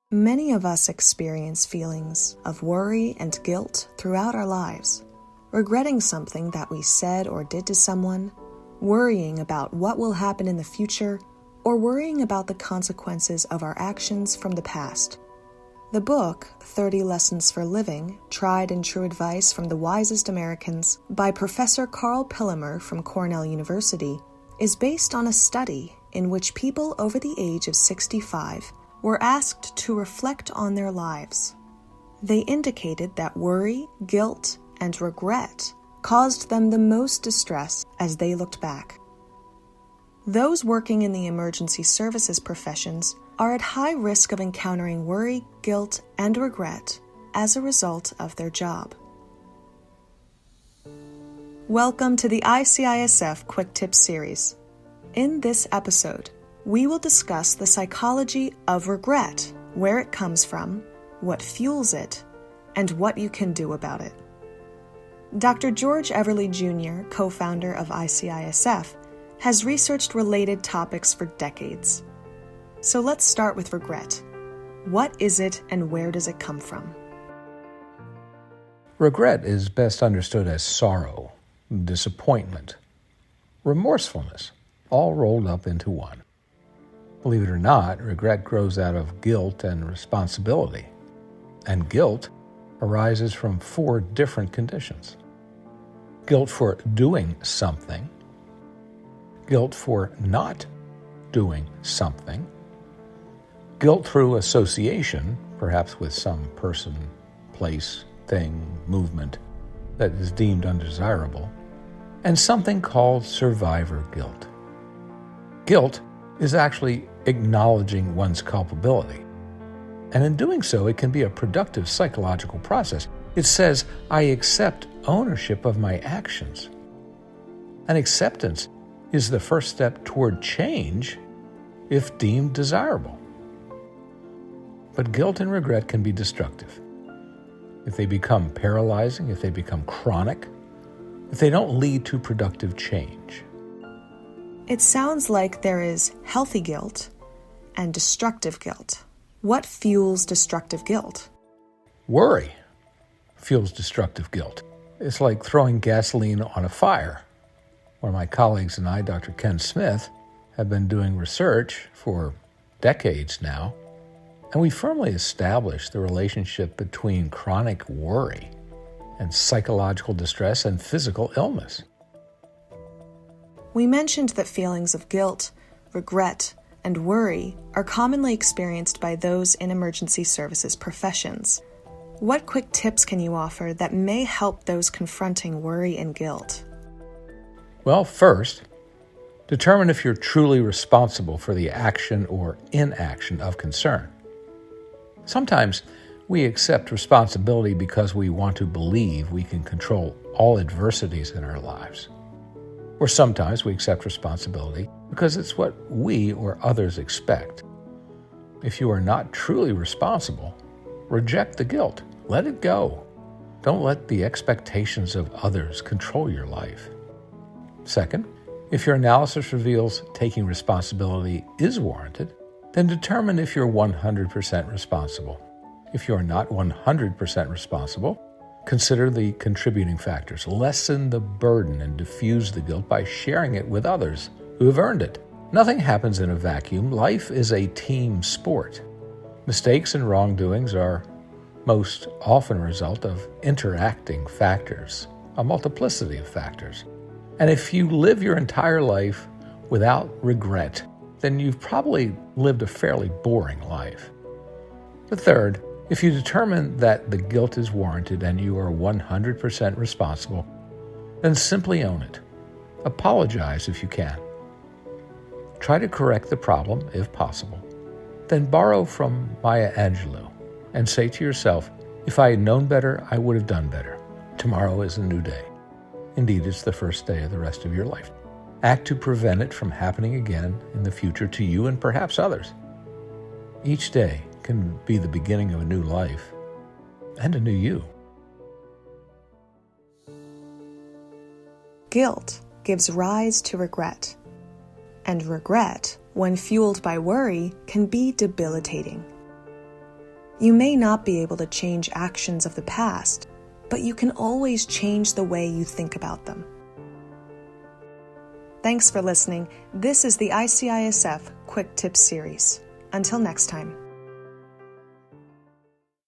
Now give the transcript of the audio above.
Many of us experience feelings of worry and guilt throughout our lives, regretting something that we said or did to someone, worrying about what will happen in the future, or worrying about the consequences of our actions from the past. The book, 30 Lessons for Living, Tried and True Advice from the Wisest Americans, by Professor Carl Pillemer from Cornell University, is based on a study in which people over the age of 65 were asked to reflect on their lives. They indicated that worry, guilt, and regret caused them the most distress as they looked back. Those working in the emergency services professions are at high risk of encountering worry, guilt, and regret as a result of their job. Welcome to the ICISF Quick Tips series. In this episode, we will discuss the psychology of regret, where it comes from, what fuels it, and what you can do about it. Dr. George Everly Jr., co-founder of ICISF, has researched related topics for decades. So let's start with regret. What is it and where does it come from? Regret is best understood as sorrow, disappointment, remorsefulness, all rolled up into one. Believe it or not, regret grows out of guilt and responsibility. And guilt arises from 4 different conditions. Guilt for doing something, guilt for not doing something, guilt through association, perhaps with some person, place, thing, movement that is deemed undesirable, and something called survivor guilt. Guilt is actually acknowledging one's culpability. And in doing so, it can be a productive psychological process. It says, I accept ownership of my actions. And acceptance is the first step toward change if deemed desirable. But guilt and regret can be destructive. If they become paralyzing, if they become chronic, if they don't lead to productive change. It sounds like there is healthy guilt and destructive guilt. What fuels destructive guilt? Worry fuels destructive guilt. It's like throwing gasoline on a fire. One of my colleagues and I, Dr. Ken Smith, have been doing research for decades now, and we firmly established the relationship between chronic worry and psychological distress and physical illness. We mentioned that feelings of guilt, regret, and worry are commonly experienced by those in emergency services professions. What quick tips can you offer that may help those confronting worry and guilt? Well, first, determine if you're truly responsible for the action or inaction of concern. Sometimes we accept responsibility because we want to believe we can control all adversities in our lives. Or sometimes we accept responsibility because it's what we or others expect. If you are not truly responsible, reject the guilt. Let it go. Don't let the expectations of others control your life. Second, if your analysis reveals taking responsibility is warranted, then determine if you're 100% responsible. If you're not 100% responsible, consider the contributing factors. Lessen the burden and diffuse the guilt by sharing it with others who have earned it. Nothing happens in a vacuum. Life is a team sport. Mistakes and wrongdoings are most often a result of interacting factors, a multiplicity of factors. And if you live your entire life without regret, then you've probably lived a fairly boring life. But third, if you determine that the guilt is warranted and you are 100% responsible, then simply own it. Apologize if you can. Try to correct the problem if possible. Then borrow from Maya Angelou and say to yourself, if I had known better, I would have done better. Tomorrow is a new day. Indeed, it's the first day of the rest of your life. Act to prevent it from happening again in the future to you and perhaps others. Each day can be the beginning of a new life and a new you. Guilt gives rise to regret. And regret, when fueled by worry, can be debilitating. You may not be able to change actions of the past, but you can always change the way you think about them. Thanks for listening. This is the ICISF Quick Tips series. Until next time.